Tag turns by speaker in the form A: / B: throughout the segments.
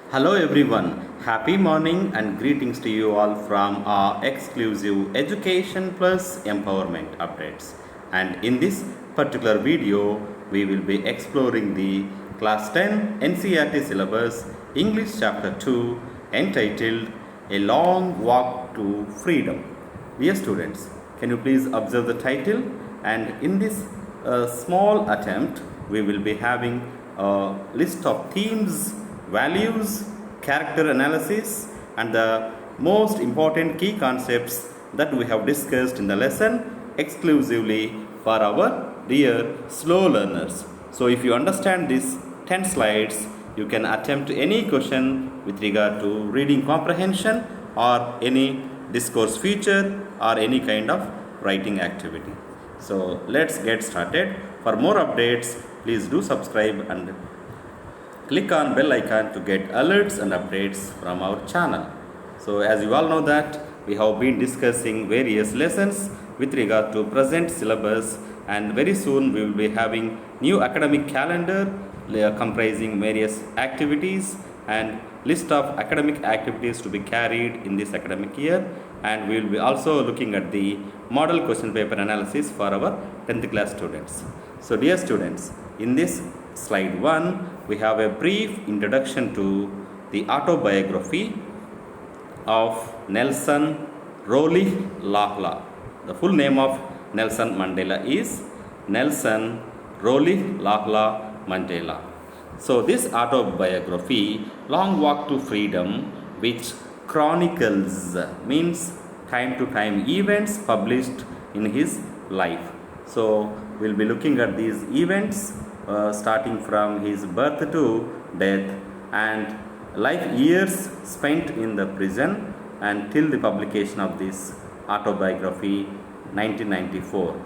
A: Hello everyone, happy morning and greetings to you all from our exclusive Education Plus Empowerment updates. And in this particular video, we will be exploring the Class 10 NCERT syllabus English Chapter 2 entitled A Long Walk to Freedom. Dear students, can you please observe the title? And in this small attempt, we will be having a list of themes, values, character analysis, and the most important key concepts that we have discussed in the lesson exclusively for our dear slow learners. So, if you understand these 10 slides, you can attempt any question with regard to reading comprehension or any discourse feature or any kind of writing activity. So, let's get started. For more updates, please do subscribe and click on bell icon to get alerts and updates from our channel. So as you all know that we have been discussing various lessons with regard to present syllabus, and very soon we will be having new academic calendar comprising various activities and list of academic activities to be carried in this academic year, and we will be also looking at the model question paper analysis for our 10th class students. So dear students, in this slide 1 we have a brief introduction to the autobiography of Nelson Rolihlahla. The full name of Nelson Mandela is Nelson Rolihlahla Mandela. So this autobiography, Long Walk to Freedom, which chronicles, means time to time events published in his life. So we'll be looking at these events starting from his birth to death and life years spent in the prison until the publication of this autobiography 1994.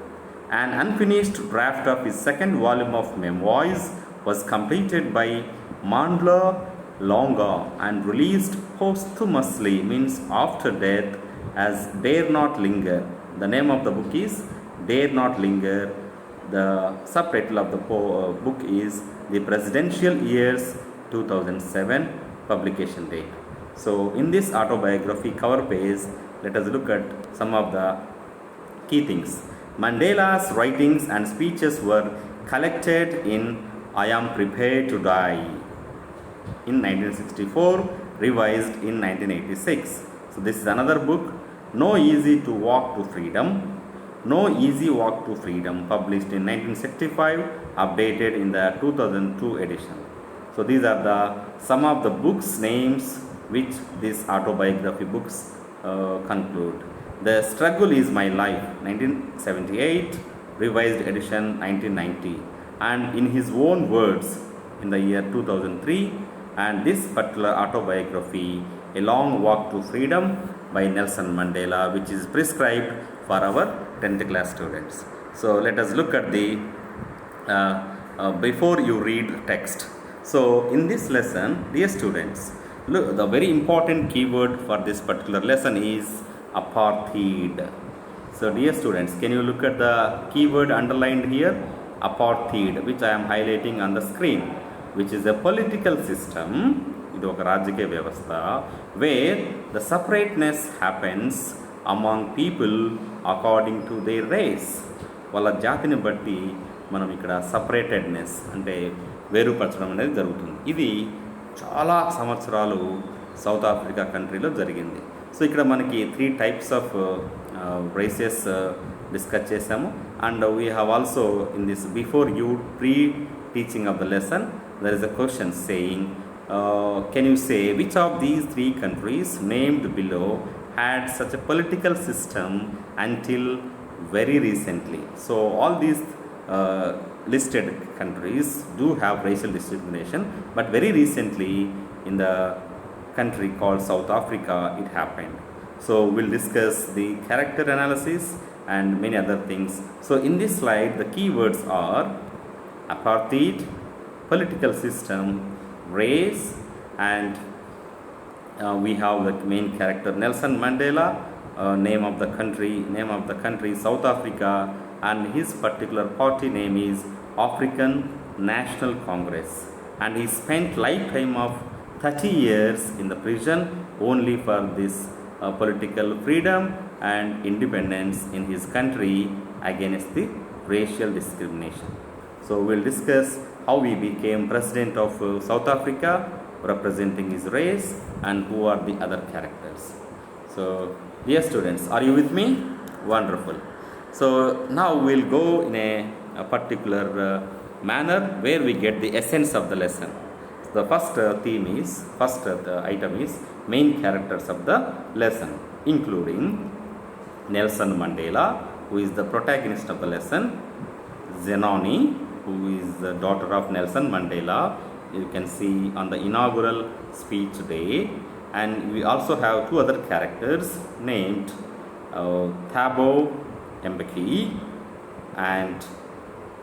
A: An unfinished draft of his second volume of memoirs was completed by Mandela Longa and released posthumously, means after death, as Dare Not Linger. The name of the book is Dare Not Linger. The subtitle of the book is The Presidential Years 2007 publication date. So in this autobiography cover page, let us look at some of the key things. Mandela's writings and speeches were collected in I Am Prepared to Die in 1964, revised in 1986. So this is another book, No Easy to Walk to Freedom. No Easy Walk to Freedom, published in 1965, updated in the 2002 edition. So these are the some of the books names which these autobiography books conclude. The Struggle is My Life, 1978, revised edition 1990, and in his own words in the year 2003. And this particular autobiography, A Long Walk to Freedom by Nelson Mandela, which is prescribed for our 10th class students. So let us look at the before you read text. So in this lesson, dear students, look, the very important keyword for this particular lesson is apartheid. So dear students, can you look at the keyword underlined here? Apartheid, which I am highlighting on the screen, which is a political system, ఇది ఒక రాజకీయ వ్యవస్థ, where the separateness happens among people according to their race. వాళ్ళ జాతిని బట్టి మనం ఇక్కడ సపరేటెడ్నెస్ అంటే వేరుపరచడం అనేది జరుగుతుంది. ఇది చాలా సంవత్సరాలు సౌత్ ఆఫ్రికా కంట్రీలో జరిగింది. సో ఇక్కడ మనకి 3 టైప్స్ ఆఫ్ రేసెస్ డిస్కస్ చేసాము. And we have also in this before you pre teaching of the lesson there is a question saying, can you say which of these 3 countries named below had such a political system until very recently? So all these listed countries do have racial discrimination, but very recently in the country called South Africa it happened. So we'll discuss the character analysis and many other things. So in this slide the keywords are apartheid, political system, race, and we have the main character Nelson Mandela, name of the country South Africa, and his particular party name is African National Congress, and he spent lifetime of 30 years in the prison only for this political freedom and independence in his country against the racial discrimination. So we'll discuss how he became president of South Africa representing his race and who are the other characters. So dear students, are you with me? Wonderful. So now we'll go in a particular manner where we get the essence of the lesson. The first item is main characters of the lesson, including Nelson Mandela, who is the protagonist of the lesson, Zenoni, who is the daughter of Nelson Mandela, you can see on the inaugural speech day, and we also have two other characters named Thabo Mbeki, and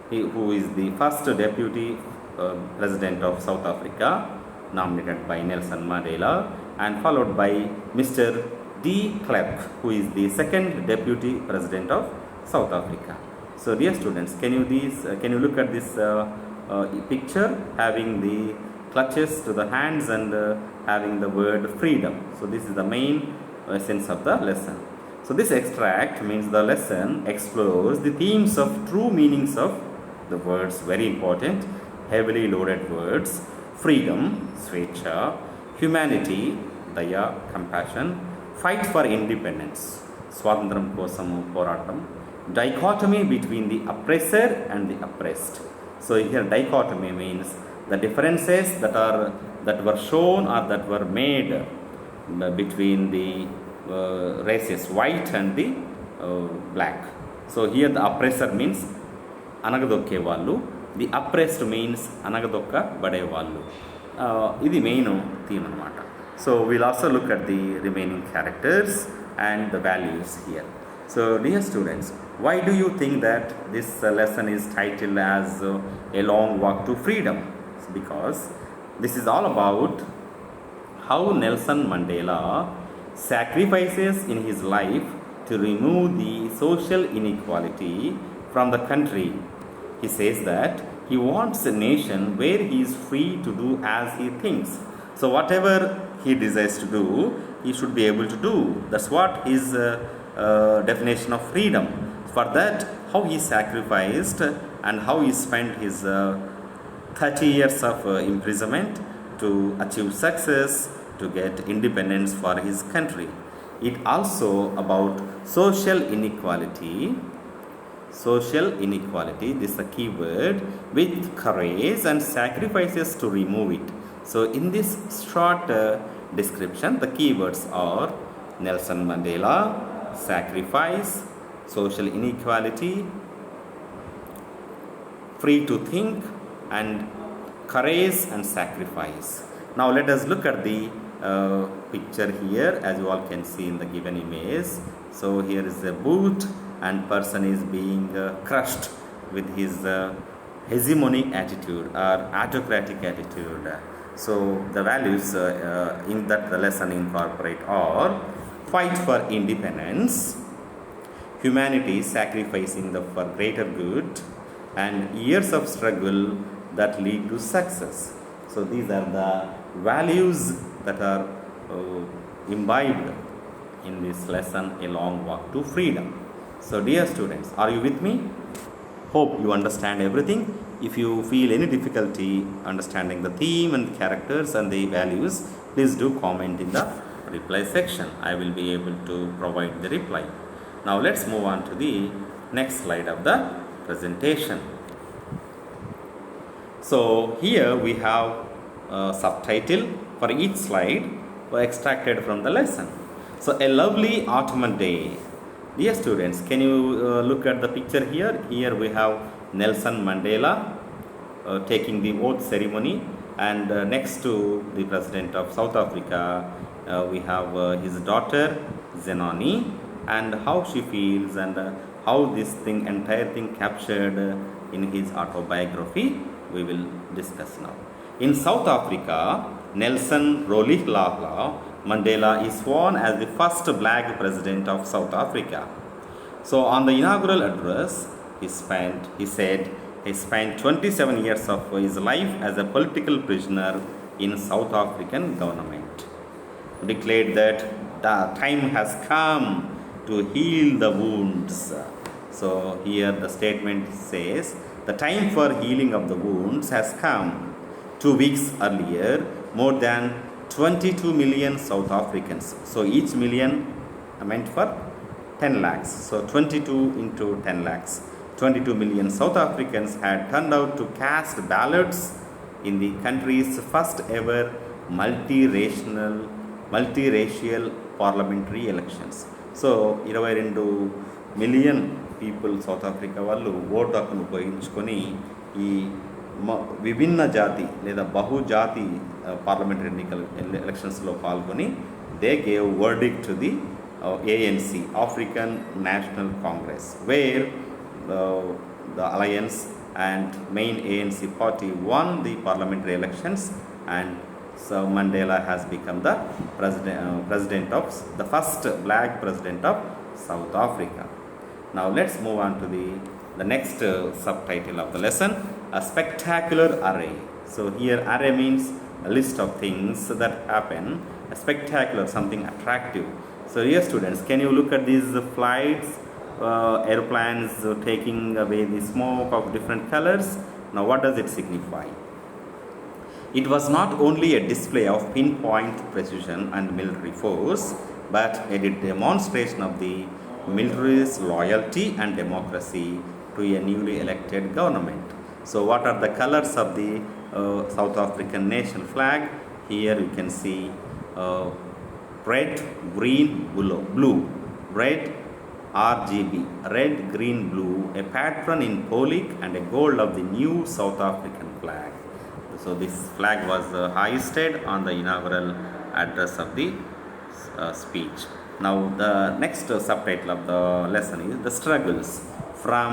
A: who is the first deputy president of South Africa, nominated by Nelson Mandela, and followed by Mr. de Klerk, who is the second deputy president of South Africa. So dear students, can you look at this picture having the clutches to the hands and having the word freedom. So this is the main essence of the lesson. So this extract means the lesson explores the themes of true meanings of the words, very important, heavily loaded words: freedom, swecha; humanity, daya, compassion; fight for independence, swatandram kosamu, poratam; dichotomy between the oppressor and the oppressed. So here dichotomy means the differences that were shown or that were made between the races, white and the black. So here the oppressor means anagadokke vallu, the oppressed means anagadokka bade vallu. Idi main theme anamata. So we'll also look at the remaining characters and the values here. So dear students, why do you think that this lesson is titled as A Long Walk to Freedom? Because this is all about how Nelson Mandela sacrifices in his life to remove the social inequality from the country. He says that he wants a nation where he is free to do as he thinks. So whatever he desires to do, he should be able to do. That's what his definition of freedom. For that, how he sacrificed and how he spent his 30 years of imprisonment to achieve success, to get independence for his country. It also about social inequality. Social inequality, this is a key word, with courage and sacrifices to remove it. So in this short description, the keywords are Nelson Mandela, sacrifice, social inequality, free to think, and courage and sacrifice. Now let us look at the picture here, as you all can see in the given image. So here is a boot, and person is being crushed with his hegemony attitude or autocratic attitude. So the values in that the lesson incorporate are fight for independence, humanity sacrificing for greater good, and years of struggle that lead to success. So these are the values that are imbibed in this lesson, A Long Walk to Freedom. So dear students, are you with me? Hope you understand everything. If you feel any difficulty understanding the theme and characters and the values, please do comment in the reply section. I will be able to provide the reply. Now let's move on to the next slide of the presentation. So here we have a subtitle for each slide extracted from the lesson. So a lovely autumn day. Dear students, can you look at the picture here? Here we have Nelson Mandela taking the oath ceremony, and next to the President of South Africa, we have his daughter Zenoni, and how she feels and how this entire thing captured in his autobiography, we will discuss now. In South Africa, Nelson Rolihlahla Mandela is sworn as the first black president of South Africa. So on the inaugural address, he said he spent 27 years of his life as a political prisoner in South African government. Declared that the time has come to heal the wounds. So here the statement says the time for healing of the wounds has come. 2 weeks earlier, more than 22 million South Africans. So each million meant for 10 lakhs. So 22 into 10 lakhs. 22 million South Africans had turned out to cast ballots in the country's first ever multiracial parliamentary elections. So 22 million people south Africa వాళ్ళు vote హక్కును ఉపయోగించుకొని ఈ విభిన్న జాతి లేదా బహుజాతి parliamentary ఎలక్షన్స్లో పాల్గొని they gave verdict to the ANC, African National Congress, where the alliance and main ANC party won the parliamentary elections, and so Mandela has become the president of the first black president of South Africa. Now let's move on to the next subtitle of the lesson, a spectacular array. So here array means a list of things that happen, a spectacular, something attractive. So dear students, can you look at these flights, airplanes taking away the smoke of different colors? Now what does it signify? It was not only a display of pinpoint precision and military force, but a demonstration of the military's loyalty and democracy to a newly elected government. So what are the colors of the South African national flag? Here you can see red, green, blue. Red, RGB, red, green, blue, a pattern in Polish and a gold of the new South African flag. So this flag was hoisted on the inaugural address of the speech. Now the next subtitle of the lesson is the struggles from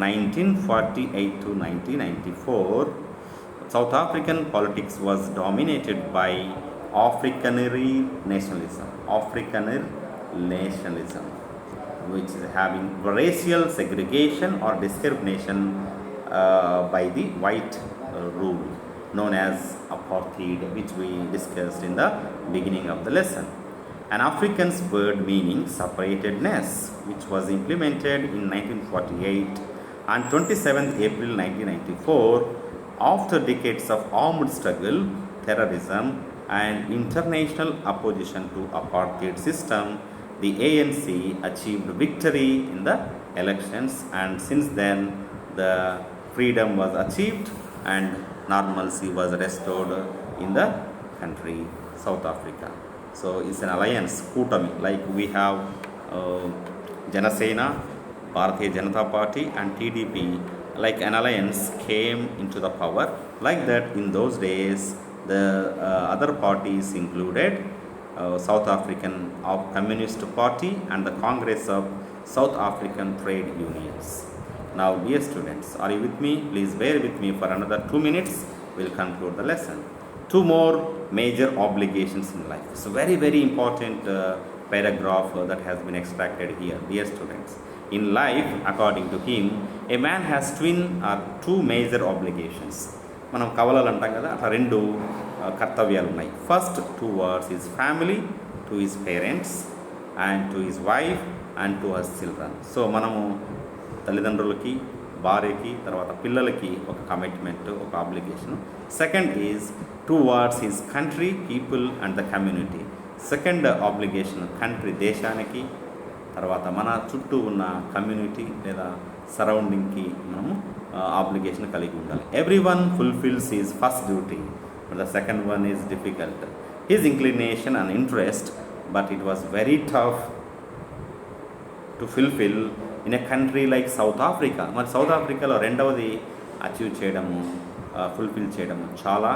A: 1948 to 1994. South African politics was dominated by Afrikaner nationalism, which is having racial segregation or discrimination by the white rule, known as Apartheid, which we discussed in the beginning of the lesson. An African's word meaning separatedness, which was implemented in 1948 on 27th April 1994, after decades of armed struggle, terrorism, and international opposition to apartheid system. The ANC achieved victory in the elections, and since then the freedom was achieved and normalcy was restored in the country South Africa. So it's an alliance, Kutami, like we have Janasena, Bharatiya Janata Party and TDP, like an alliance came into the power. Like that in those days the other parties included South African Communist Party and the Congress of South African Trade Unions. Now dear students, are you with me? Please bear with me for another 2 minutes. We'll conclude the lesson. 2 more major obligations in life. So very important paragraph that has been extracted here. Dear students, in life, according to him, a man has twin or 2 major obligations. మనం కవలలు అంటాం కదా, అట్లా 2 కర్తవ్యాలు ఉన్నాయి. First towards his family, to his parents and to his wife and to his children. So మనము తల్లిదండ్రులకి, భార్యకి, తర్వాత పిల్లలకి ఒక కమిట్మెంట్, ఒక obligation. Second is towards his country, people and the community. Second obligation country, దేశానికి, తర్వాత మన చుట్టూ ఉన్న కమ్యూనిటీ లేదా సరౌండింగ్కి మనము ఆబ్లిగేషన్ కలిగి ఉండాలి. Every one fulfils his first duty, but the second one is difficult. His inclination and interest, but it was very tough to fulfil in a country like South Africa. మరి South ఆఫ్రికాలో రెండవది achieve చేయడము, fulfil చేయడము చాలా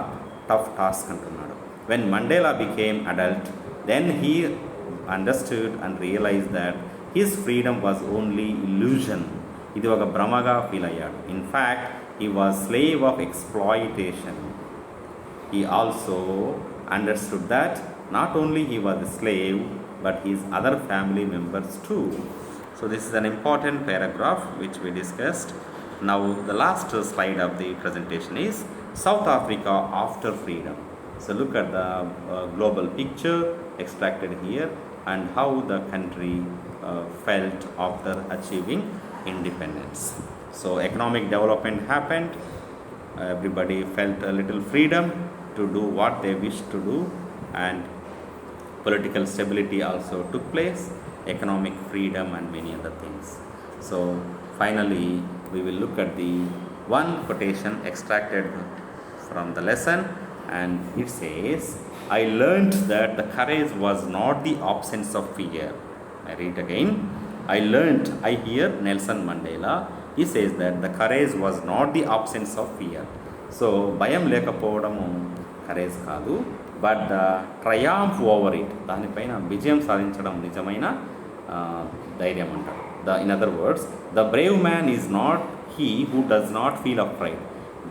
A: tough task అంటున్నాడు. When Mandela became adult, then he understood and realise that his freedom was only illusion. ఇది ఒక భ్రమగా ఫీల్ అయ్యాడు. In fact he was slave of exploitation. He also understood that not only he was a slave, but his other family members too. So this is an important paragraph which we discussed. Now the last slide of the presentation is South Africa after freedom. So look at the global picture extracted here and how the country felt after achieving independence. So economic development happened, everybody felt a little freedom to do what they wished to do, and political stability also took place, economic freedom and many other things. So finally we will look at the one quotation extracted from the lesson, and it says, I learnt that the courage was not the absence of fear. I read again. I learnt, I hear Nelson Mandela, he says that the courage was not the absence of fear. So భయం లేకపోవడము courage కాదు, but the triumph over it, దానిపైన విజయం సాధించడం నిజమైన ధైర్యం అంటారు. In other words, the brave man is not he who does not feel afraid.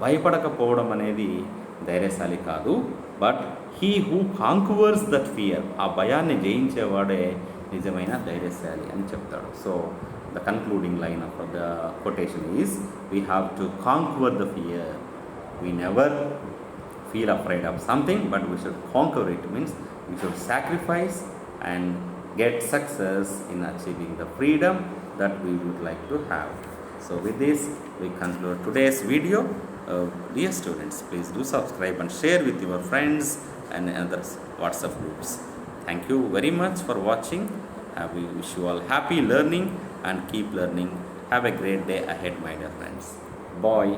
A: భయపడకపోవడం అనేది ధైర్యశాలి కాదు, but he who conquers that fear, ఆ భయాన్ని జయించేవాడే నిజమైన ధైర్యశాలి అని చెప్తాడు. So the concluding line of the quotation is, we have to conquer the fear. We never feel afraid of something, but we should conquer it. Means we should sacrifice and get success in achieving the freedom that we would like to have. So with this we conclude today's video. Dear students, please do subscribe and share with your friends and others WhatsApp groups. Thank you very much for watching. We wish you all happy learning and keep learning. Have a great day ahead, my dear friends. Bye.